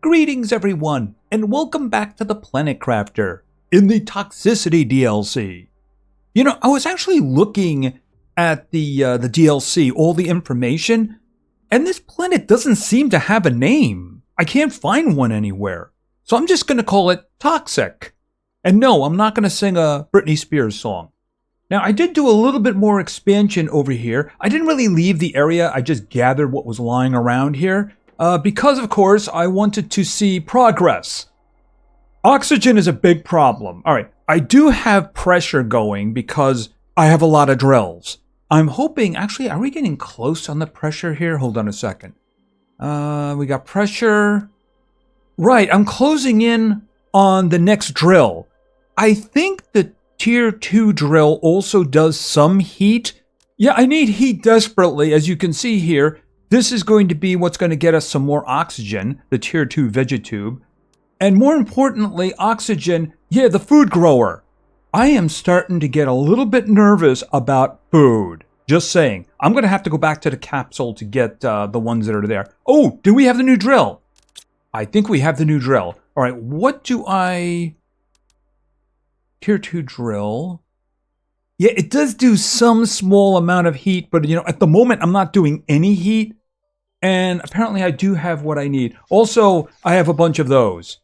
Greetings everyone, and welcome back to the Planet Crafter in the Toxicity DLC. You know, I was actually looking at the DLC, all the information, and this planet doesn't seem to have a name. I can't find one anywhere. So I'm just going to call it Toxic. And no, I'm not going to sing a Britney Spears song. Now, I did do a little bit more expansion over here. I didn't really leave the area, I just gathered what was lying around here. Because, of course, I wanted to see progress. Oxygen is a big problem. All right, I do have pressure going because I have a lot of drills. I'm hoping, actually, are we getting close on the pressure here? Hold on a second. We got pressure. Right, I'm closing in on the next drill. I think the Tier 2 drill also does some heat. Yeah, I need heat desperately, as you can see here. This is going to be what's going to get us some more oxygen, the Tier 2 Vegetube. And more importantly, oxygen, yeah, the food grower. I am starting to get a little bit nervous about food. Just saying. I'm going to have to go back to the capsule to get the ones that are there. Oh, do we have the new drill? I think we have the new drill. All right, what do I... Tier 2 drill. Yeah, it does do some small amount of heat, but you know, at the moment I'm not doing any heat. And apparently I do have what I need. Also, I have a bunch of those.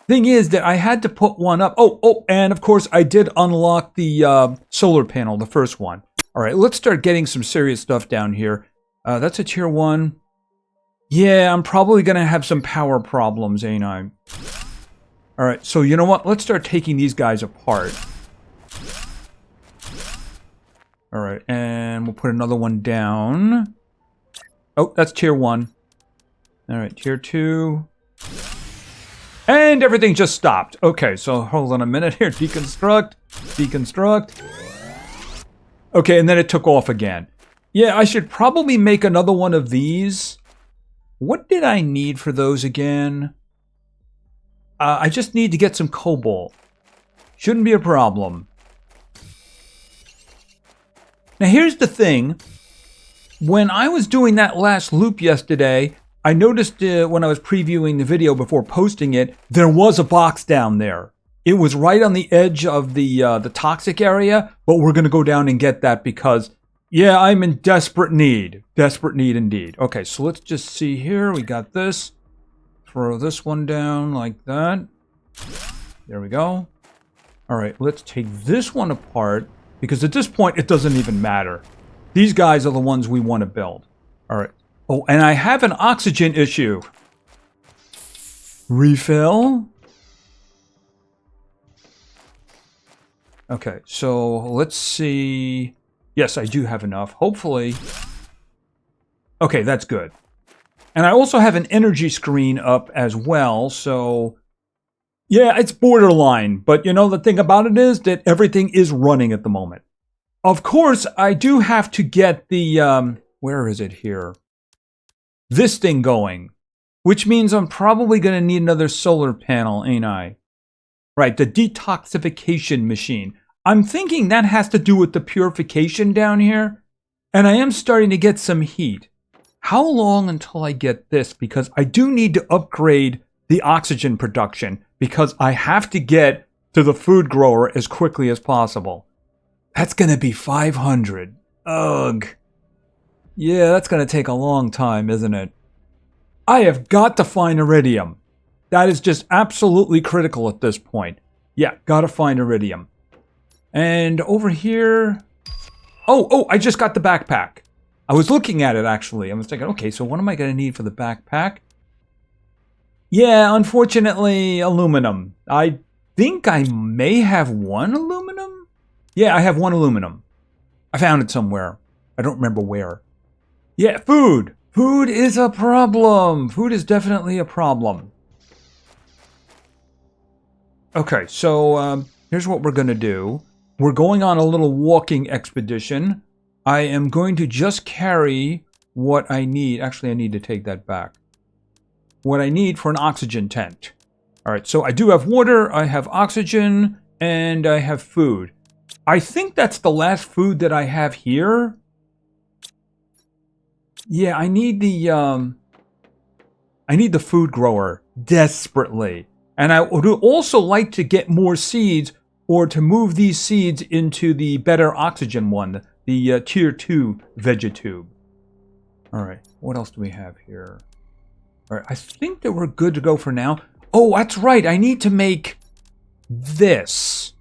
Thing is that I had to put one up. Oh, and of course I did unlock the solar panel, the first one. All right, let's start getting some serious stuff down here. That's a Tier 1. Yeah, I'm probably going to have some power problems, ain't I? All right, so you know what? Let's start taking these guys apart. All right, and we'll put another one down. Oh, that's Tier 1. All right, Tier 2. And everything just stopped. Okay, so hold on a minute here. Deconstruct. Deconstruct. Okay, and then it took off again. Yeah, I should probably make another one of these. What did I need for those again? I just need to get some cobalt. Shouldn't be a problem. Now here's the thing. When I was doing that last loop yesterday, I noticed when I was previewing the video before posting it, there was a box down there. It was right on the edge of the toxic area, but we're going to go down and get that because, yeah, I'm in desperate need. Desperate need indeed. Okay, so let's just see here. We got this. Throw this one down like that. There we go. All right, let's take this one apart because at this point, it doesn't even matter. These guys are the ones we want to build. All right. Oh, and I have an oxygen issue. Refill. Okay, so let's see. Yes, I do have enough. Hopefully. Okay, that's good. And I also have an energy screen up as well, so... Yeah, it's borderline, but you know, the thing about it is that everything is running at the moment. Of course, I do have to get the, where is it here? This thing going, which means I'm probably going to need another solar panel, ain't I? Right, the detoxification machine. I'm thinking that has to do with the purification down here, and I am starting to get some heat. How long until I get this? Because I do need to upgrade the oxygen production, because I have to get to the food grower as quickly as possible. That's going to be 500. Ugh. Yeah, that's going to take a long time, isn't it? I have got to find iridium. That is just absolutely critical at this point. Yeah, got to find iridium. And over here... Oh, I just got the backpack. I was looking at it, actually. I was thinking, okay, so what am I going to need for the backpack? Yeah, unfortunately, aluminum. I think I may have one aluminum? Yeah, I have one aluminum. I found it somewhere. I don't remember where. Yeah, food. Food is a problem. Food is definitely a problem. Okay, so here's what we're going to do. We're going on a little walking expedition. I am going to just carry what I need. Actually, I need to take that back. What I need for an oxygen tent. All right, so I do have water, I have oxygen, and I have food. I think that's the last food that I have here. Yeah, I need the I need the food grower desperately. And I would also like to get more seeds or to move these seeds into the better oxygen one, the tier 2 vegetube. All right, what else do we have here? All right, I think that we're good to go for now. Oh, that's right. I need to make this.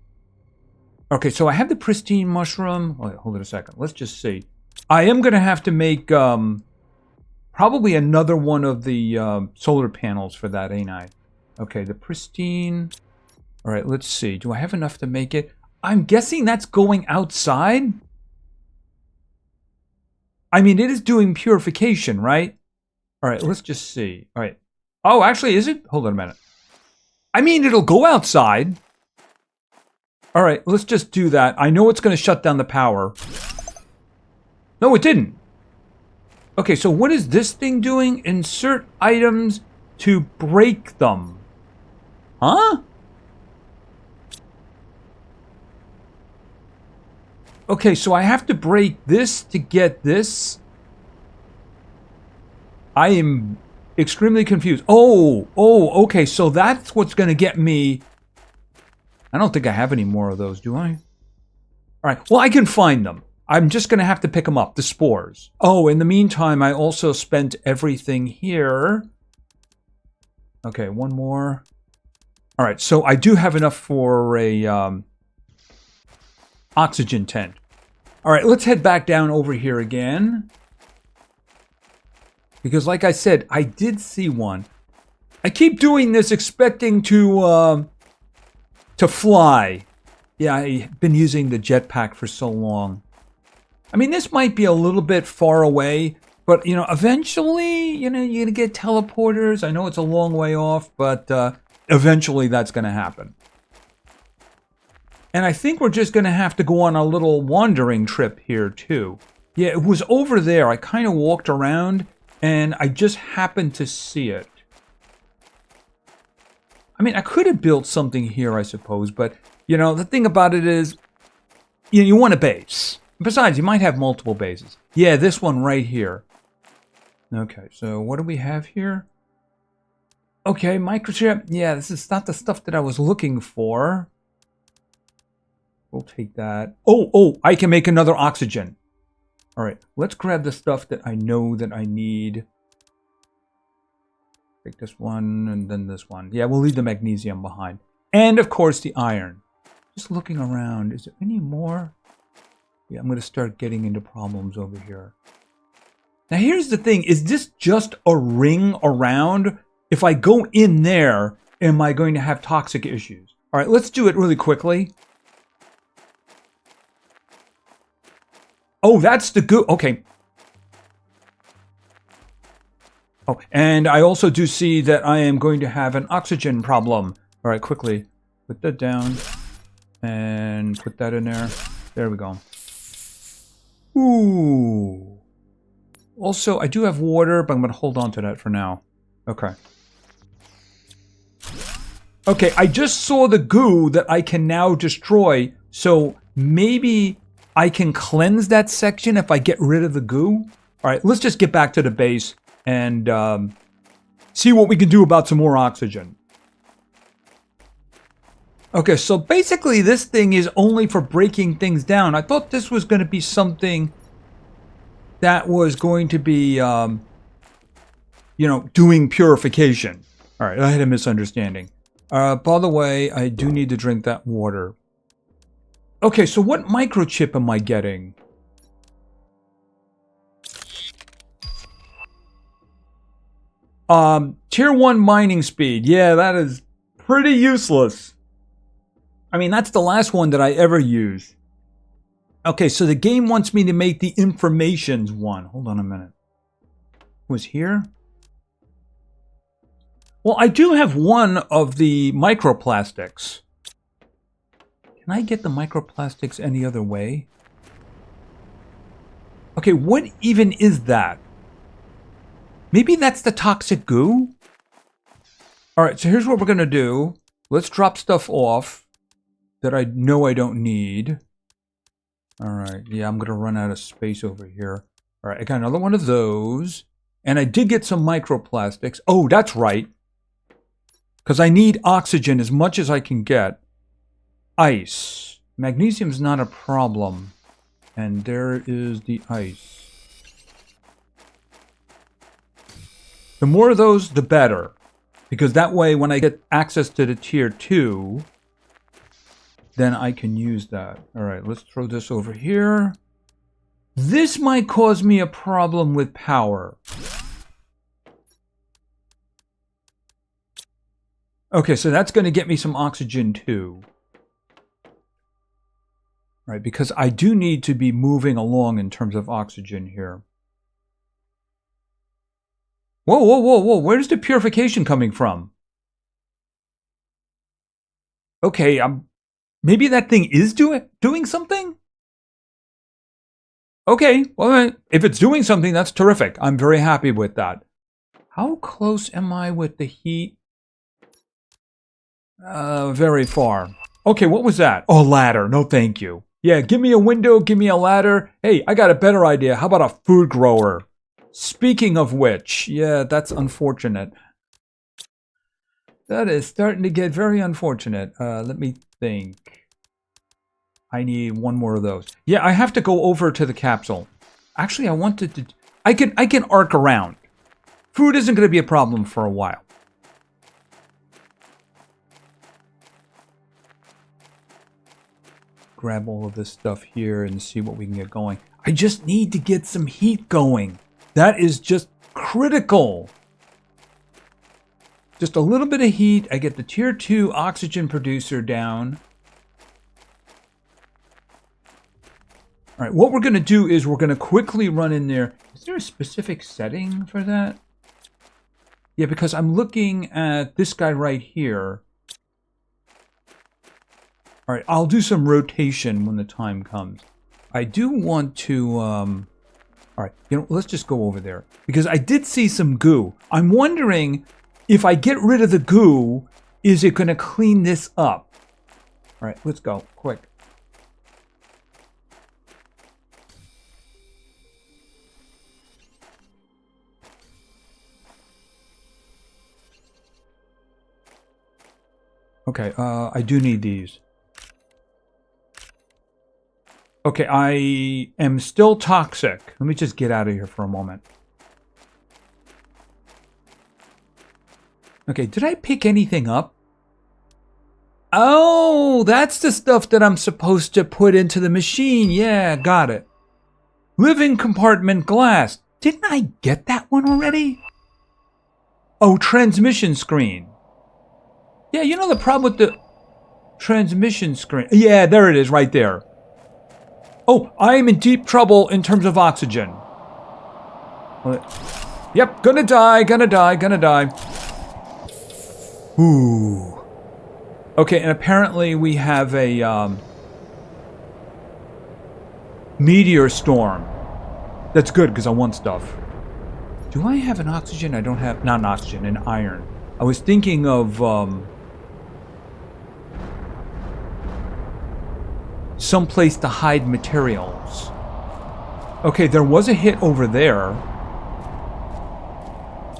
Okay, so I have the pristine mushroom. Wait, hold it a second. Let's just see. I am going to have to make probably another one of the solar panels for that, ain't I? Okay, the pristine. All right, let's see. Do I have enough to make it? I'm guessing that's going outside. I mean, it is doing purification, right? All right, let's just see. All right. Oh, actually, is it? Hold on a minute. I mean, it'll go outside. All right, let's just do that. I know it's going to shut down the power. No, it didn't. Okay, so what is this thing doing? Insert items to break them. Huh? Okay, so I have to break this to get this. I am extremely confused. Oh, okay, so that's what's going to get me. I don't think I have any more of those, do I? All right, well, I can find them. I'm just going to have to pick them up, the spores. Oh, in the meantime, I also spent everything here. Okay, one more. All right, so I do have enough for a oxygen tent. All right, let's head back down over here again. Because like I said, I did see one. I keep doing this expecting to fly. Yeah, I've been using the jetpack for so long. I mean, this might be a little bit far away, but, you know, eventually, you know, you're going to get teleporters. I know it's a long way off, but eventually that's going to happen. And I think we're just going to have to go on a little wandering trip here, too. Yeah, it was over there. I kind of walked around, and I just happened to see it. I mean, I could have built something here, I suppose, but, you know, the thing about it is, you want a base. Besides, you might have multiple bases. Yeah, this one right here. Okay, so what do we have here? Okay, microchip. Yeah, this is not the stuff that I was looking for. We'll take that. Oh, I can make another oxygen. All right, let's grab the stuff that I know that I need. Take this one and then this one. Yeah, we'll leave the magnesium behind. And, of course, the iron. Just looking around. Is there any more? Yeah, I'm going to start getting into problems over here. Now, here's the thing. Is this just a ring around? If I go in there, am I going to have toxic issues? All right, let's do it really quickly. Oh, that's the goo. Okay. Oh, and I also do see that I am going to have an oxygen problem. All right, quickly. Put that down. And put that in there. There we go. Ooh. Also, I do have water, but I'm going to hold on to that for now. Okay. Okay, I just saw the goo that I can now destroy, so maybe I can cleanse that section if I get rid of the goo. All right, let's just get back to the base and see what we can do about some more oxygen. Okay, so basically this thing is only for breaking things down. I thought this was going to be something that was going to be, you know, doing purification. All right, I had a misunderstanding. By the way, I do need to drink that water. Okay, so what microchip am I getting? Tier 1 mining speed. Yeah, that is pretty useless. I mean, that's the last one that I ever used. Okay, so the game wants me to make the informations one. Hold on a minute. Was here? Well, I do have one of the microplastics. Can I get the microplastics any other way? Okay, what even is that? Maybe that's the toxic goo? Alright, so here's what we're going to do. Let's drop stuff off that I know I don't need. Alright, yeah, I'm going to run out of space over here. Alright, I got another one of those. And I did get some microplastics. Oh, that's right. Because I need oxygen as much as I can get. Ice. Magnesium's not a problem. And there is the ice. The more of those, the better. Because that way, when I get access to the tier 2, then I can use that. All right, let's throw this over here. This might cause me a problem with power. Okay, so that's going to get me some oxygen too. Right, because I do need to be moving along in terms of oxygen here. Whoa, whoa, whoa, whoa, where's the purification coming from? Okay, maybe that thing is doing something? Okay, well, if it's doing something, that's terrific. I'm very happy with that. How close am I with the heat? Very far. Okay, what was that? Oh, ladder. No, thank you. Yeah, give me a window, give me a ladder. Hey, I got a better idea. How about a food grower? Speaking of which, yeah, that's unfortunate. That is starting to get very unfortunate. Let me think. I need one more of those. Yeah, I have to go over to the capsule. Actually, I wanted to... I can arc around. Food isn't going to be a problem for a while. Grab all of this stuff here and see what we can get going. I just need to get some heat going. That is just critical. Just a little bit of heat. I get the tier 2 oxygen producer down. All right, what we're going to do is we're going to quickly run in there. Is there a specific setting for that? Yeah, because I'm looking at this guy right here. All right, I'll do some rotation when the time comes. I do want to, all right, let's just go over there. Because I did see some goo. I'm wondering if I get rid of the goo, is it going to clean this up? All right, let's go, quick. Okay, I do need these. Okay, I am still toxic. Let me just get out of here for a moment. Okay, did I pick anything up? Oh, that's the stuff that I'm supposed to put into the machine. Yeah, got it. Living compartment glass. Didn't I get that one already? Oh, transmission screen. Yeah, you know the problem with the transmission screen. Yeah, there it is right there. Oh, I am in deep trouble in terms of oxygen. Yep, gonna die, gonna die, gonna die. Ooh. Okay, and apparently we have a meteor storm. That's good, because I want stuff. Do I have an oxygen? I don't have... Not an oxygen, an iron. I was thinking of... someplace to hide materials. Okay, there was a hit over there.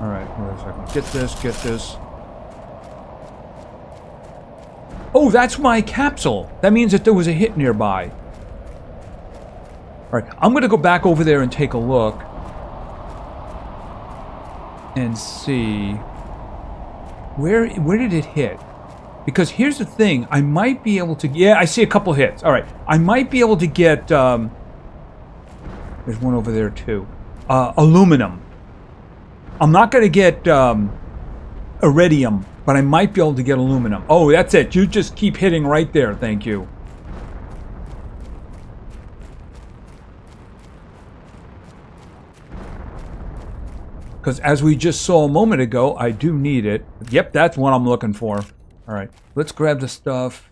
Alright, wait a second. Get this, get this. Oh, that's my capsule. That means that there was a hit nearby. Alright, I'm going to go back over there and take a look. And see... Where did it hit? Because here's the thing, I might be able to... Yeah, I see a couple hits. All right, I might be able to get... there's one over there, too. Aluminum. I'm not going to get iridium, but I might be able to get aluminum. Oh, that's it. You just keep hitting right there. Thank you. Because as we just saw a moment ago, I do need it. Yep, that's what I'm looking for. All right, let's grab the stuff.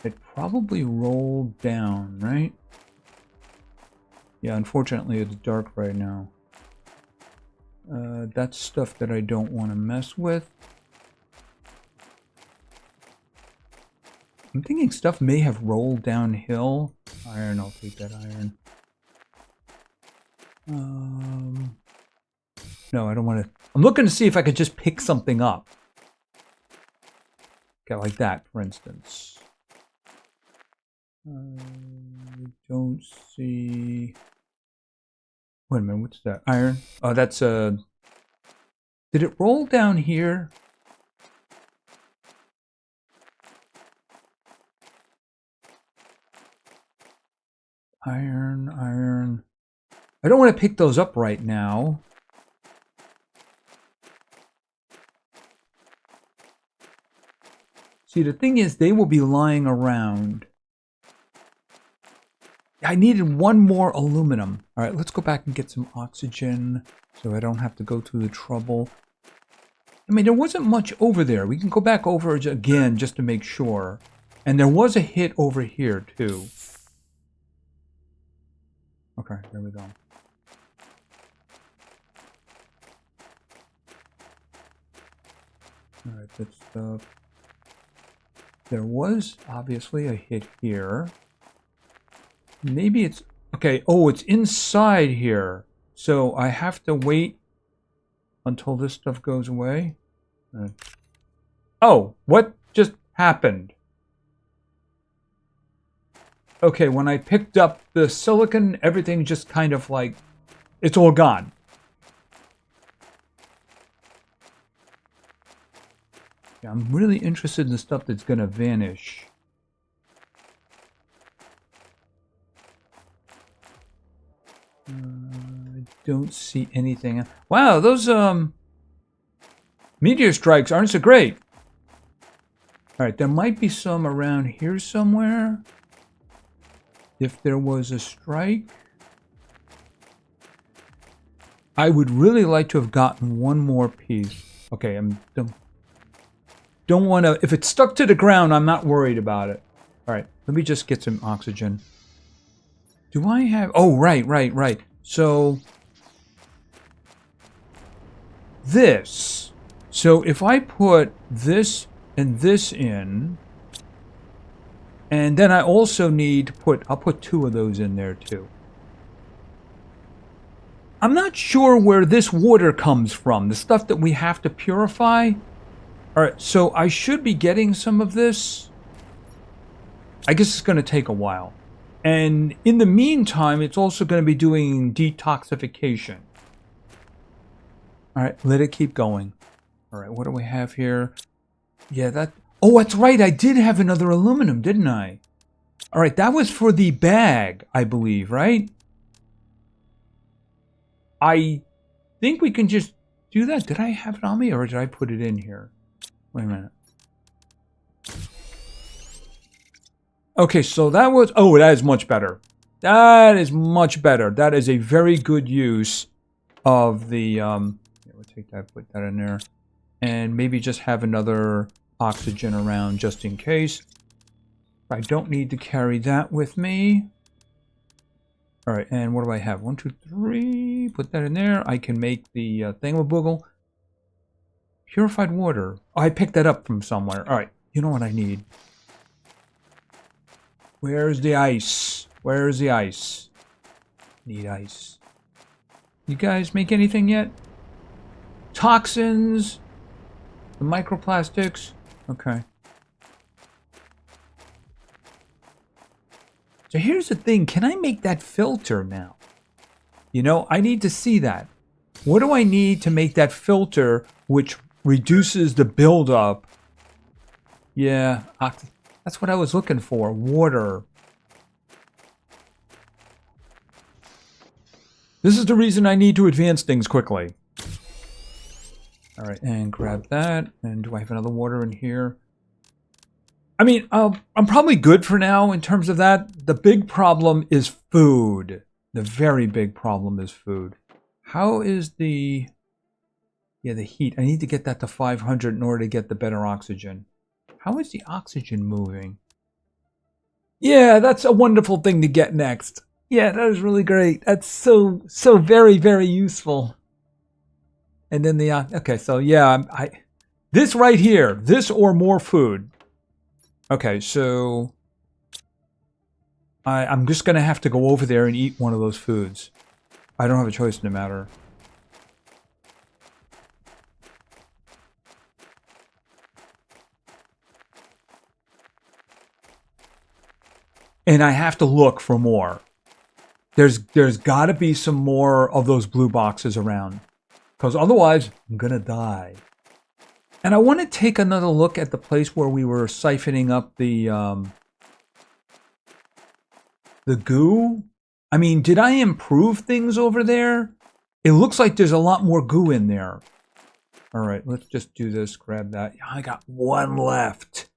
It probably rolled down, right? Yeah, unfortunately, it's dark right now. That's stuff that I don't want to mess with. I'm thinking stuff may have rolled downhill. Iron, I'll take that iron. No, I don't want to. I'm looking to see if I could just pick something up. Okay, like that, for instance. Don't see. Wait a minute, what's that? Iron? Oh, that's a. Did it roll down here? Iron. I don't want to pick those up right now. See, the thing is, they will be lying around. I needed one more aluminum. All right, let's go back and get some oxygen so I don't have to go through the trouble. I mean, there wasn't much over there. We can go back over again just to make sure. And there was a hit over here, too. Okay, there we go. All right, good stuff. There was obviously a hit here. Maybe it's... Okay, oh, it's inside here. So I have to wait until this stuff goes away. Oh, what just happened? Okay, when I picked up the silicon, everything just kind of like... It's all gone. Yeah, I'm really interested in the stuff that's going to vanish. I don't see anything. Wow, those meteor strikes aren't so great. All right, there might be some around here somewhere. If there was a strike, I would really like to have gotten one more piece. Okay, don't want to. If it's stuck to the ground, I'm not worried about it. All right, let me just get some oxygen. Do I have... Oh, right. So, this. So, if I put this and this in, and then I also need to put... I'll put 2 of those in there, too. I'm not sure where this water comes from, the stuff that we have to purify. All right, so I should be getting some of this. I guess it's going to take a while. And in the meantime, it's also going to be doing detoxification. All right, let it keep going. All right, what do we have here? Yeah, that... Oh, that's right. I did have another aluminum, didn't I? All right, that was for the bag, I believe, right? I think we can just do that. Did I have it on me or did I put it in here? Wait a minute. Okay, so that was... Oh, that is much better. That is much better. That is a very good use of the... Yeah, we'll take that, put that in there. And maybe just have another oxygen around just in case. I don't need to carry that with me. All right, and what do I have? 1, 2, 3. Put that in there. I can make the thingamaboogle. Purified water. Oh, I picked that up from somewhere. All right, you know what I need? Where's the ice? Where's the ice? Need ice. You guys make anything yet? Toxins? The microplastics? Okay. So here's the thing. Can I make that filter now? You know, I need to see that. What do I need to make that filter which reduces the buildup? Yeah, that's what I was looking for. Water. This is the reason I need to advance things quickly. All right, and grab that. And do I have another water in here? I mean, I'm probably good for now in terms of that. The big problem is food. The very big problem is food. How is the... Yeah, the heat. I need to get that to 500 in order to get the better oxygen. How is the oxygen moving? Yeah, that's a wonderful thing to get next. Yeah, that is really great. That's so very, very useful. And then the... okay, so yeah, this right here. This or more food. Okay, so... I'm just going to have to go over there and eat one of those foods. I don't have a choice in the matter. And I have to look for more. There's got to be some more of those blue boxes around. Because otherwise, I'm going to die. And I want to take another look at the place where we were siphoning up the goo. I mean, did I improve things over there? It looks like there's a lot more goo in there. All right, let's just do this. Grab that. I got one left.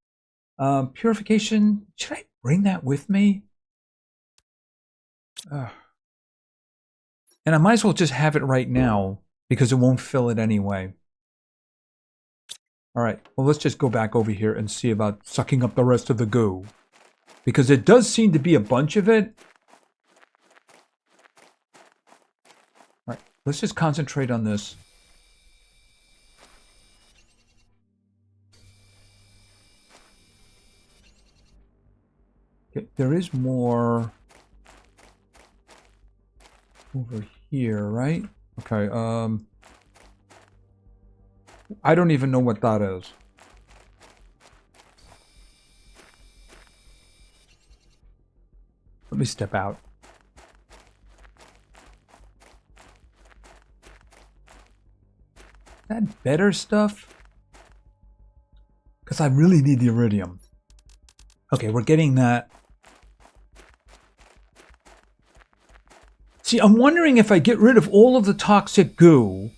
Purification. Should I bring that with me? And I might as well just have it right now because it won't fill it anyway. All right, well, let's just go back over here and see about sucking up the rest of the goo. Because it does seem to be a bunch of it. All right, let's just concentrate on this. Okay, there is more over here, right? Okay, I don't even know what that is. Let me step out. Is that better stuff? Because I really need the iridium. Okay, we're getting that. See, I'm wondering if I get rid of all of the toxic goo,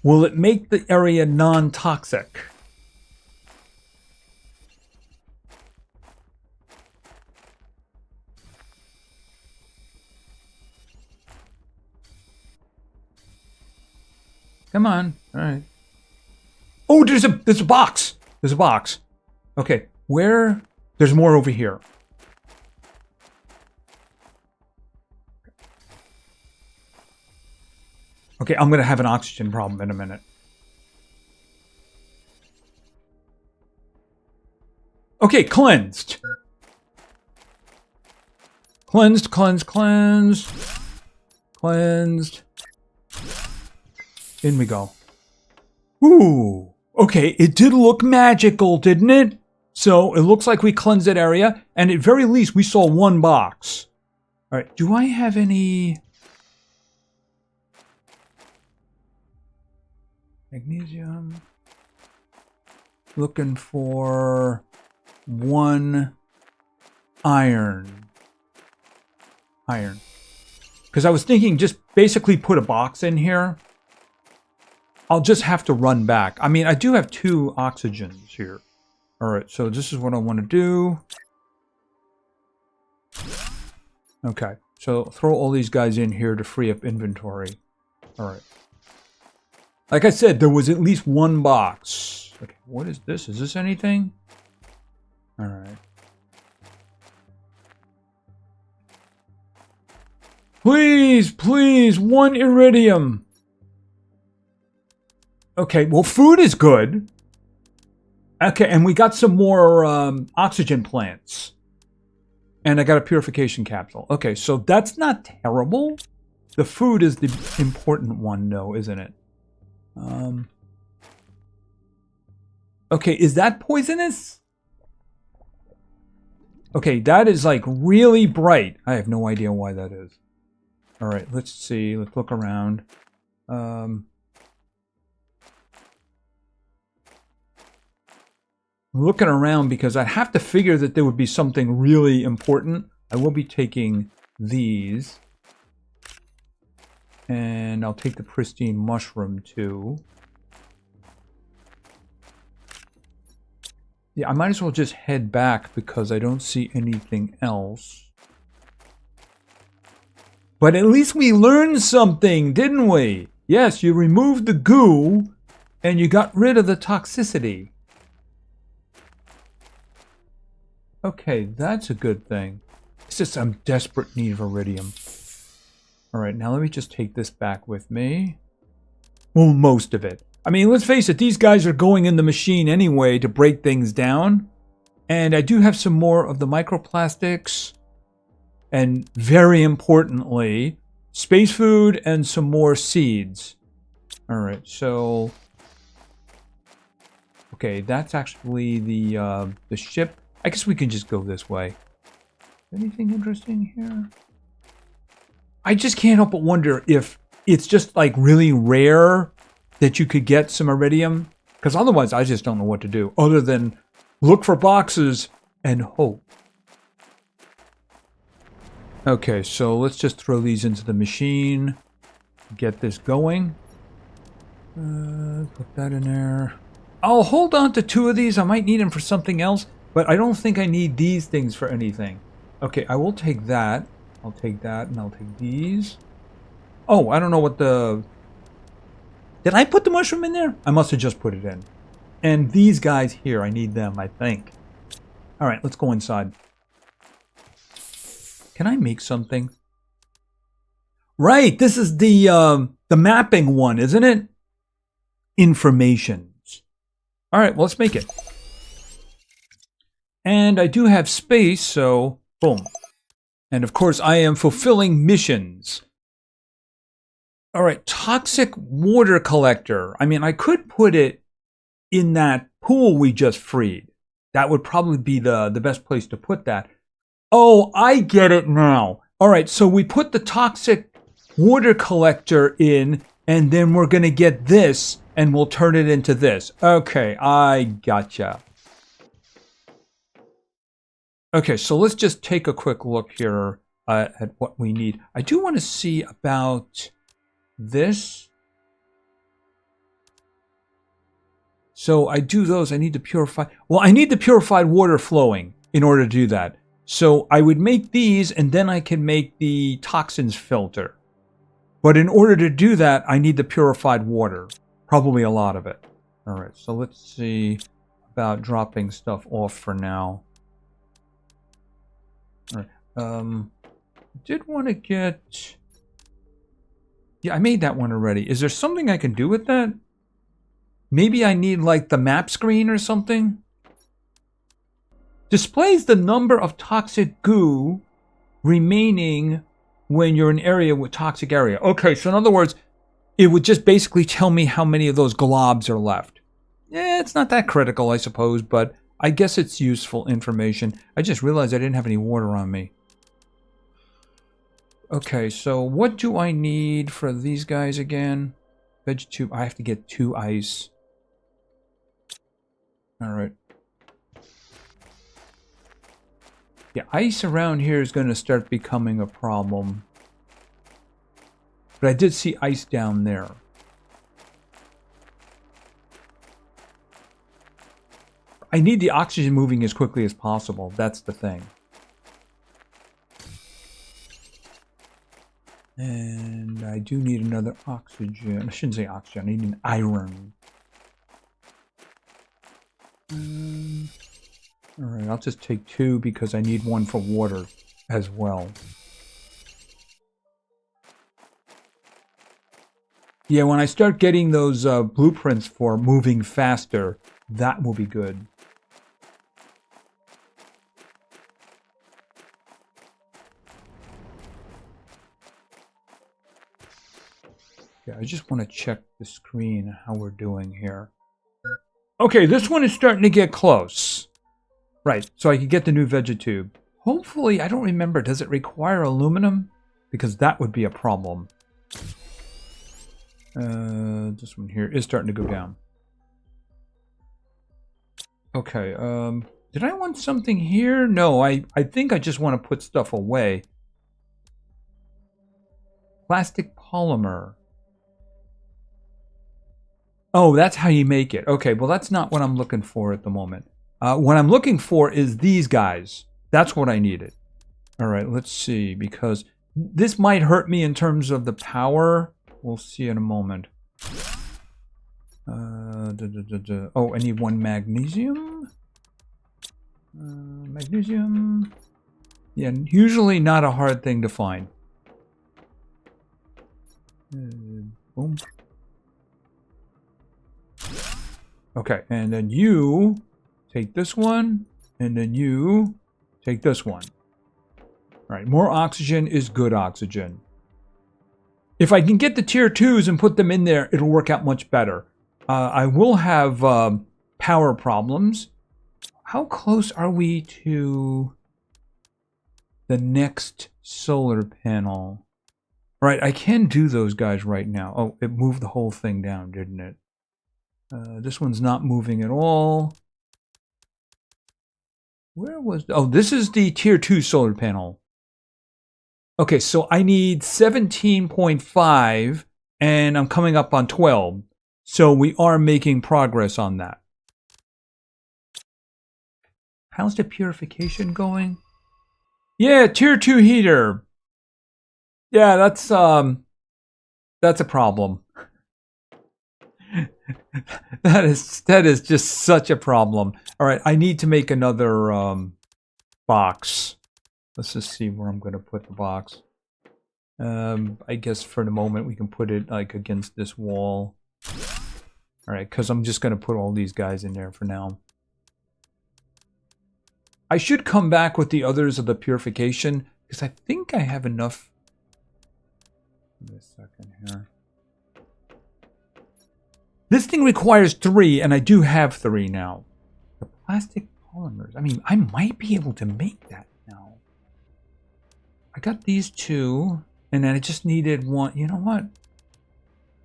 will it make the area non-toxic? Come on. All right. Oh, there's a box. There's a box. Okay, where? There's more over here. Okay, I'm gonna have an oxygen problem in a minute. Okay, cleansed. Cleansed, cleansed, cleansed. Cleansed. In we go. Ooh. Okay, it did look magical, didn't it? So it looks like we cleansed that area, and at very least we saw one box. All right, do I have any magnesium? Looking for one iron. Iron. Because I was thinking just basically put a box in here. I'll just have to run back. I mean, I do have 2 oxygens here. All right, so this is what I want to do. Okay, so throw all these guys in here to free up inventory. All right. Like I said, there was at least one box. Okay, what is this? Is this anything? All right. Please, please, one iridium. Okay, well, food is good. Okay, and we got some more oxygen plants. And I got a purification capsule. Okay, so that's not terrible. The food is the important one, though, isn't it? Okay, is that poisonous? Okay, that is like really bright. I have no idea why that is. All right, let's see. Let's look around. Looking around because I have to figure that there would be something really important. I will be taking these. And I'll take the pristine mushroom too. Yeah, I might as well just head back because I don't see anything else. But at least we learned something, didn't we? Yes, you removed the goo and you got rid of the toxicity. Okay, that's a good thing. It's just I'm desperate need of iridium. Alright, now let me just take this back with me. Well, most of it. I mean, let's face it, these guys are going in the machine anyway to break things down. And I do have some more of the microplastics. And very importantly, Space food and some more seeds. All right, so okay, that's actually the ship. I guess we can just go this way. Anything interesting here? I just can't help but wonder if it's just like really rare that you could get some iridium, because otherwise I just don't know what to do other than look for boxes and hope. Okay, so let's just throw these into the machine. Get this going. Put that in there. I'll hold on to 2 of these. I might need them for something else, but I don't think I need these things for anything. Okay, I will take that. I'll take that, and I'll take these. Oh, I don't know what the... Did I put the mushroom in there? I must have just put it in. And these guys here, I need them, I think. All right, let's go inside. Can I make something? Right, this is the mapping one, isn't it? Informations. All right, well, let's make it. And I do have space, so boom. And of course, I am fulfilling missions. All right, toxic water collector. I mean, I could put it in that pool we just freed. That would probably be the best place to put that. Oh, I get it now. All right, so we put the toxic water collector in, and then we're going to get this, and we'll turn it into this. Okay, I gotcha. Okay, so let's just take a quick look here at what we need. I do want to see about this. So I do those. I need to purify. Well, I need the purified water flowing in order to do that. So I would make these, and then I can make the toxins filter. But in order to do that, I need the purified water. Probably a lot of it. All right, so let's see about dropping stuff off for now. All right. Did want to get... Yeah, I made that one already. Is there something I can do with that? Maybe I need like the map screen or something? Displays the number of toxic goo remaining when you're in an area with toxic area. Okay, so in other words, it would just basically tell me how many of those globs are left. Yeah, it's not that critical, I suppose, but I guess it's useful information. I just realized I didn't have any water on me. Okay, so what do I need for these guys again? Vegetube, I have to get 2 ice. Alright. Yeah, ice around here is going to start becoming a problem. But I did see ice down there. I need the oxygen moving as quickly as possible. That's the thing. And I do need another oxygen. I shouldn't say oxygen. I need an iron. Alright, I'll just take 2 because I need 1 for water as well. Yeah, when I start getting those blueprints for moving faster, that will be good. Yeah, I just want to check the screen, how we're doing here. Okay, this one is starting to get close. Right, so I can get the new vegetube. Hopefully, I don't remember, does it require aluminum? Because that would be a problem. This one here is starting to go down. Okay, did I want something here? No, I think I just want to put stuff away. Plastic polymer. Oh, that's how you make it. Okay, well, that's not what I'm looking for at the moment. What I'm looking for is these guys. That's what I needed. All right, let's see, because this might hurt me in terms of the power. We'll see in a moment. Oh, I need 1 magnesium. Magnesium. Yeah, usually not a hard thing to find. Boom. Okay, and then you take this one, and then you take this one. All right, more oxygen is good oxygen. If I can get the tier 2s and put them in there, it'll work out much better. I will have power problems. How close are we to the next solar panel? Right, I can do those guys right now. Oh, it moved the whole thing down, didn't it? This one's not moving at all. Where was... Oh, this is the tier 2 solar panel. Okay, so I need 17.5, and I'm coming up on 12. So we are making progress on that. How's the purification going? Yeah, tier 2 heater. Yeah, that's a problem. that is just such a problem. All right, I need to make another box. Let's just see where I'm going to put the box. I guess for the moment we can put it like against this wall. All right, because I'm just going to put all these guys in there for now. I should come back with the others of the purification because I think I have enough. Give me a second here. This thing requires 3, and I do have 3 now. The plastic polymers. I mean, I might be able to make that now. I got these 2, and then I just needed 1. You know what?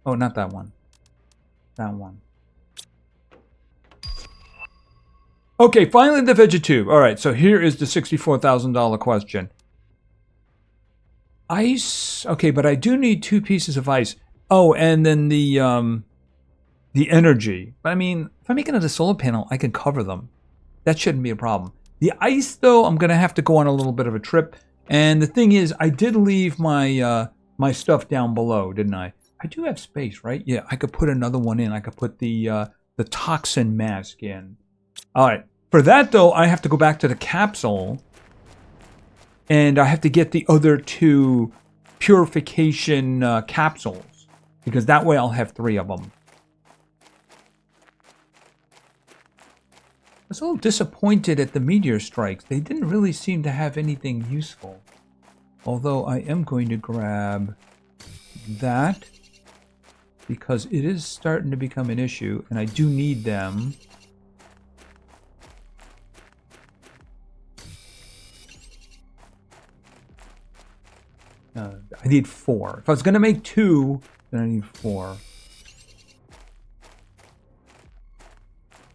Oh, not that one. That one. Okay, finally the Vegetube. All right, so here is the $64,000 question. Ice. Okay, but I do need 2 pieces of ice. Oh, and then the energy. But I mean, if I make another solar panel, I can cover them. That shouldn't be a problem. The ice, though, I'm going to have to go on a little bit of a trip. And the thing is, I did leave my my stuff down below, didn't I? I do have space, right? Yeah, I could put another one in. I could put the toxin mask in. All right. For that, though, I have to go back to the capsule. And I have to get the other 2 purification capsules. Because that way I'll have 3 of them. I was a little disappointed at the meteor strikes. They didn't really seem to have anything useful. Although I am going to grab that. Because it is starting to become an issue. And I do need them. I need 4. If I was going to make 2, then I need 4.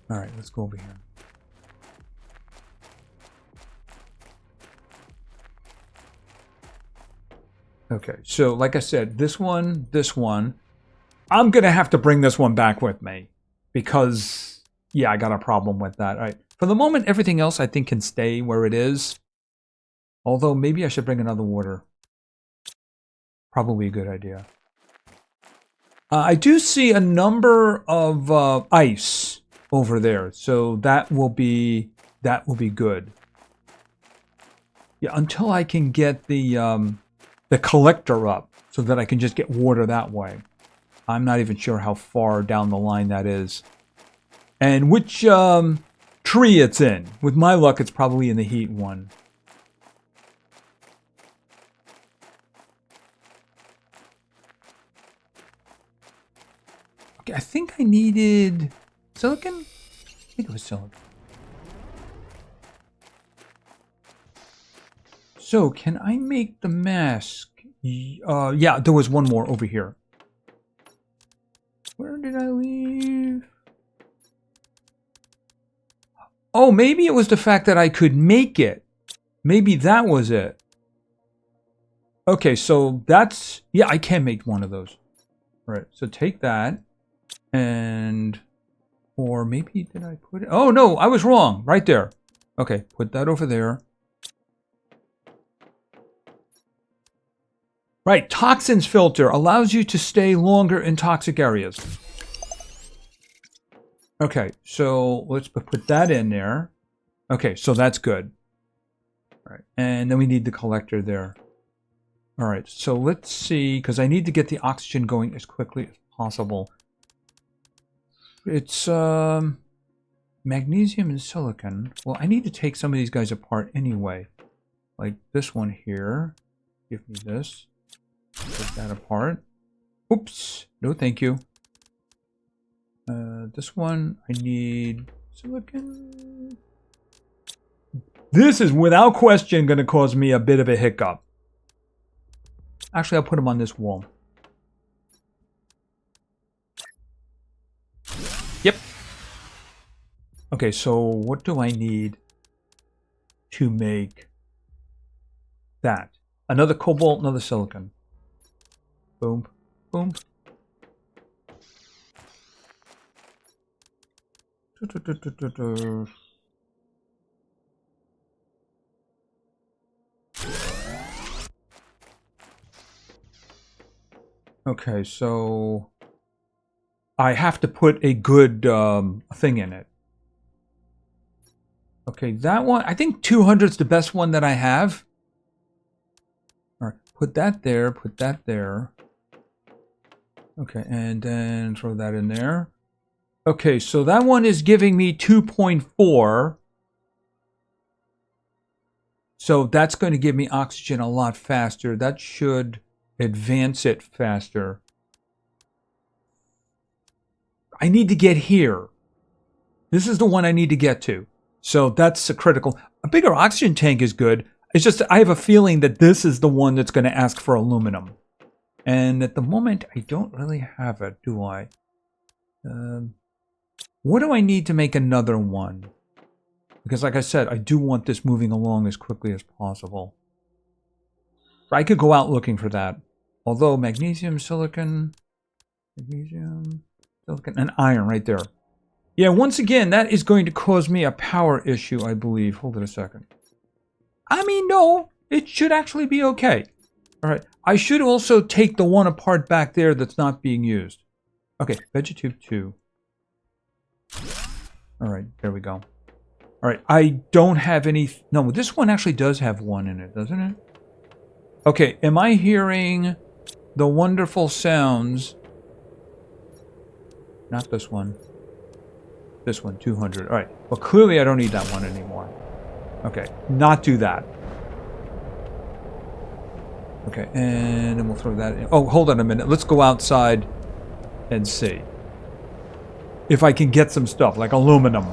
Alright, let's go over here. Okay, so like I said, this one, I'm going to have to bring this one back with me. Because, yeah, I got a problem with that. Alright, for the moment, everything else I think can stay where it is. Although, maybe I should bring another water. Probably a good idea. I do see a number of ice over there, so that will be good. Yeah, until I can get the collector up, so that I can just get water that way. I'm not even sure how far down the line that is, and which tree it's in. With my luck, it's probably in the heat one. I think I needed silicon? I think it was silicon. So, can I make the mask? Yeah, there was one more over here. Where did I leave? Oh, maybe it was the fact that I could make it. Maybe that was it. Okay, so that's... Yeah, I can make one of those. All right, so take that. And, or maybe did I put it? Oh no, I was wrong. Right there. Okay, put that over there. Right, toxins filter allows you to stay longer in toxic areas. Okay, so let's put that in there. Okay, so that's good. All right, and then we need the collector there. All right, so let's see, because I need to get the oxygen going as quickly as possible. It's magnesium and silicon. Well, I need to take some of these guys apart anyway. Like this one here. Give me this. Take that apart. Oops. No, thank you. This one, I need silicon. This is without question going to cause me a bit of a hiccup. Actually, I'll put them on this wall. Yep. Okay, so what do I need to make that? Another cobalt, another silicon. Boom, boom. Okay, so I have to put a good thing in it. Okay, that one, I think 200 is the best one that I have. All right, put that there, put that there. Okay, and then throw that in there. Okay, so that one is giving me 2.4. So that's going to give me oxygen a lot faster. That should advance it faster. I need to get here. This is the one I need to get to. So that's a critical. A bigger oxygen tank is good. It's just I have a feeling that this is the one that's going to ask for aluminum. And at the moment, I don't really have it, do I? What do I need to make another one? Because like I said, I do want this moving along as quickly as possible. I could go out looking for that. Although magnesium, silicon, and iron right there. Yeah, once again, that is going to cause me a power issue, I believe. Hold it a second. I mean, no, it should actually be okay. All right, I should also take the one apart back there that's not being used. Okay, Vegetube 2. All right, there we go. All right, I don't have any... No, this one actually does have one in it, doesn't it? Okay, am I hearing the wonderful sounds? Not this one. This one, 200. All right, well, clearly I don't need that one anymore. Okay, not do that. Okay, and then we'll throw that in. Oh, hold on a minute. Let's go outside and see if I can get some stuff, like aluminum.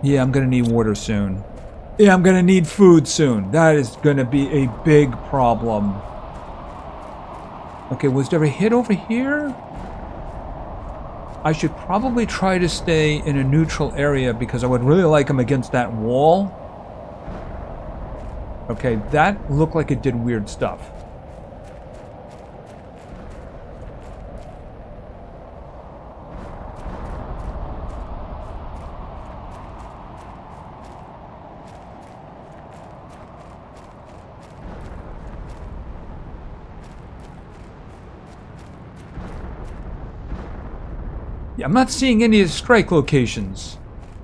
Yeah, I'm going to need water soon. Yeah, I'm going to need food soon. That is going to be a big problem. Okay, was there a hit over here? I should probably try to stay in a neutral area because I would really like him against that wall. Okay, that looked like it did weird stuff. Yeah, I'm not seeing any strike locations.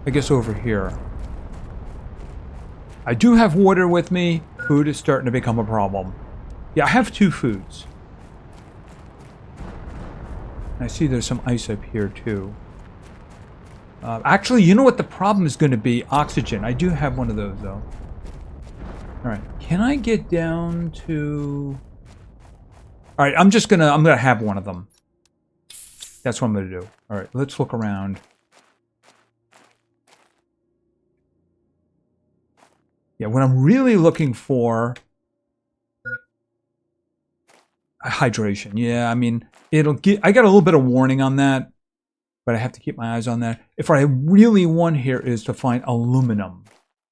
I guess over here. I do have water with me. Food is starting to become a problem. Yeah, I have 2 foods. I see there's some ice up here too. Actually, you know what the problem is going to be? Oxygen. I do have one of those though. Alright, can I get down to... Alright, I'm gonna have one of them. That's what I'm gonna do. Alright, let's look around. Yeah, what I'm really looking for... Hydration. Yeah, I mean, it'll get... I got a little bit of warning on that, but I have to keep my eyes on that. If what I really want here is to find aluminum,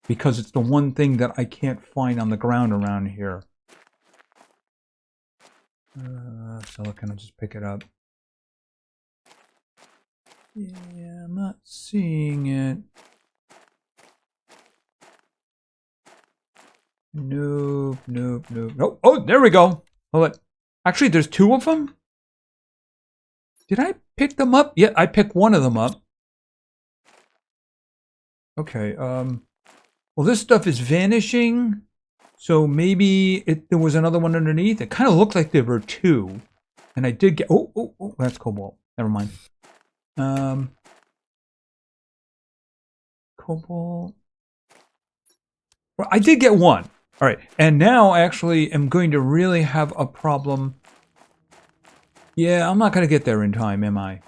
because it's the one thing that I can't find on the ground around here. Silicon, I'll just pick it up. Yeah, I'm not seeing it. Nope, nope, nope, nope. Oh, there we go. Hold it. Actually, there's 2 of them? Did I pick them up? Yeah, I picked one of them up. Okay, well, this stuff is vanishing, so maybe there was another one underneath. It kind of looked like there were 2, and I did get... Oh, that's cobalt. Never mind. Cobalt... Well, I did get one. All right, and now I actually am going to really have a problem. Yeah, I'm not going to get there in time, am I?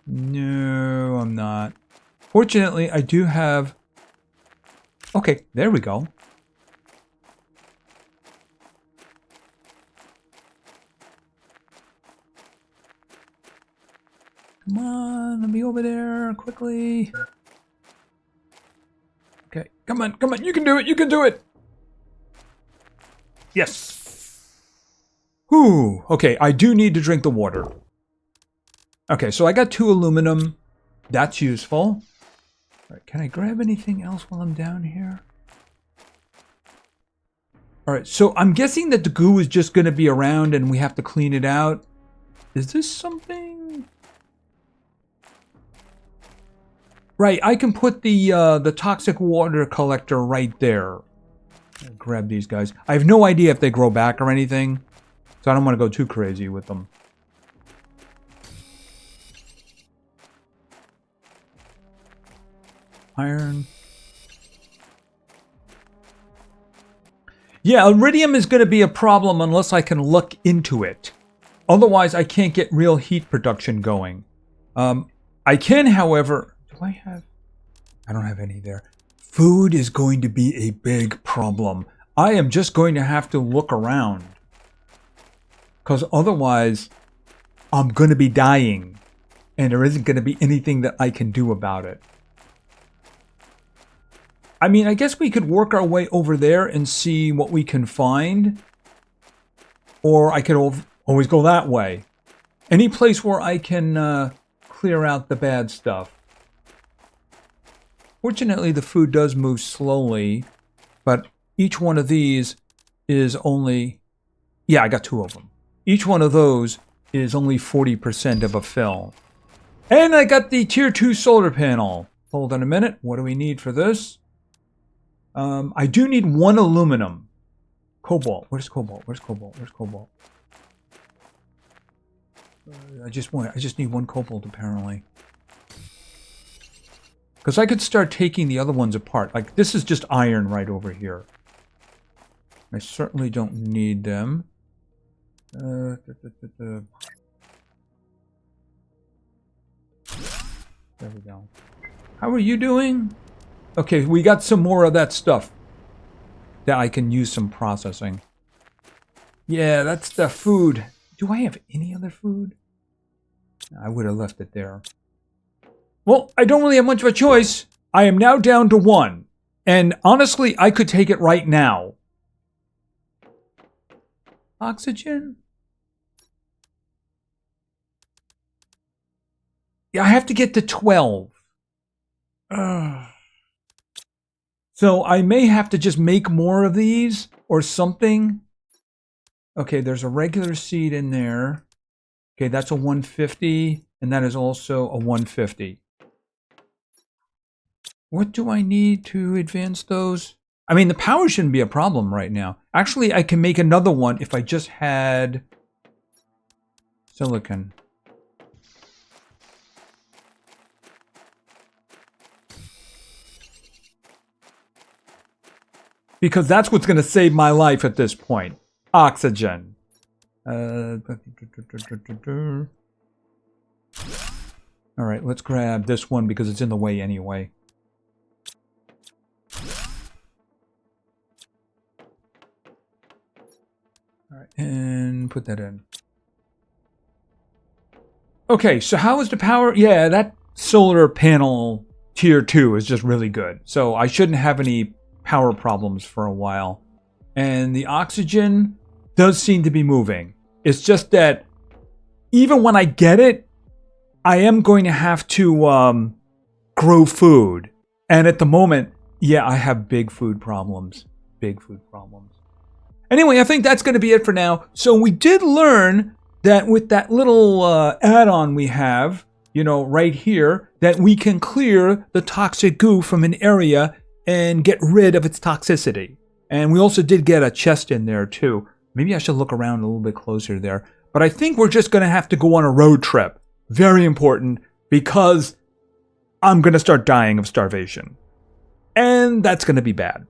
No, I'm not. Fortunately, I do have... Okay, there we go. Come on, let me over there quickly. Okay, come on, come on, you can do it, you can do it! Yes! Whew, okay, I do need to drink the water. Okay, so I got 2 aluminum. That's useful. All right, can I grab anything else while I'm down here? All right, so I'm guessing that the goo is just going to be around and we have to clean it out. Is this something? Right, I can put the toxic water collector right there. I'll grab these guys. I have no idea if they grow back or anything, so I don't want to go too crazy with them. Iron. Yeah, iridium is going to be a problem unless I can look into it. Otherwise, I can't get real heat production going. I can, however... Do I have... I don't have any there. Food is going to be a big problem. I am just going to have to look around. Because otherwise, I'm going to be dying. And there isn't going to be anything that I can do about it. I mean, I guess we could work our way over there and see what we can find. Or I could always go that way. Any place where I can clear out the bad stuff. Fortunately, the food does move slowly. But each one of these is only... Yeah, I got 2 of them. Each one of those is only 40% of a fill. And I got the tier 2 solar panel. Hold on a minute. What do we need for this? I do need 1 aluminum. Cobalt. Where's cobalt? Where's cobalt? Where's cobalt? I just need 1 cobalt apparently. Because I could start taking the other ones apart. Like this is just iron right over here. I certainly don't need them. There we go. How are you doing? Okay, we got some more of that stuff that I can use some processing. Yeah, that's the food. Do I have any other food? I would have left it there. Well, I don't really have much of a choice. I am now down to 1. And honestly, I could take it right now. Oxygen? Yeah, I have to get to 12. So I may have to just make more of these or something. Okay, there's a regular seed in there. Okay, that's a 150, and that is also a 150. What do I need to advance those? I mean, the power shouldn't be a problem right now. Actually, I can make another one if I just had silicon. Because that's what's going to save my life at this point. Oxygen. Alright, let's grab this one because it's in the way anyway. Alright, and put that in. Okay, so how is the power? Yeah, that solar panel tier 2 is just really good. So I shouldn't have any power problems for a while. And the oxygen does seem to be moving. It's just that even when I get it, I am going to have to grow food. And at the moment, yeah, I have big food problems. Big food problems. Anyway, I think that's going to be it for now. So we did learn that with that little add-on we have, you know, right here, that we can clear the toxic goo from an area and get rid of its toxicity. And we also did get a chest in there too. Maybe I should look around a little bit closer there. But I think we're just going to have to go on a road trip. Very important, because I'm going to start dying of starvation. And that's going to be bad.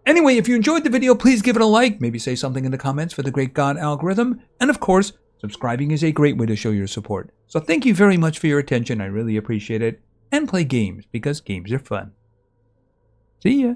Anyway, if you enjoyed the video, please give it a like. Maybe say something in the comments for the great God algorithm. And of course, subscribing is a great way to show your support. So thank you very much for your attention. I really appreciate it. And play games, because games are fun. See ya.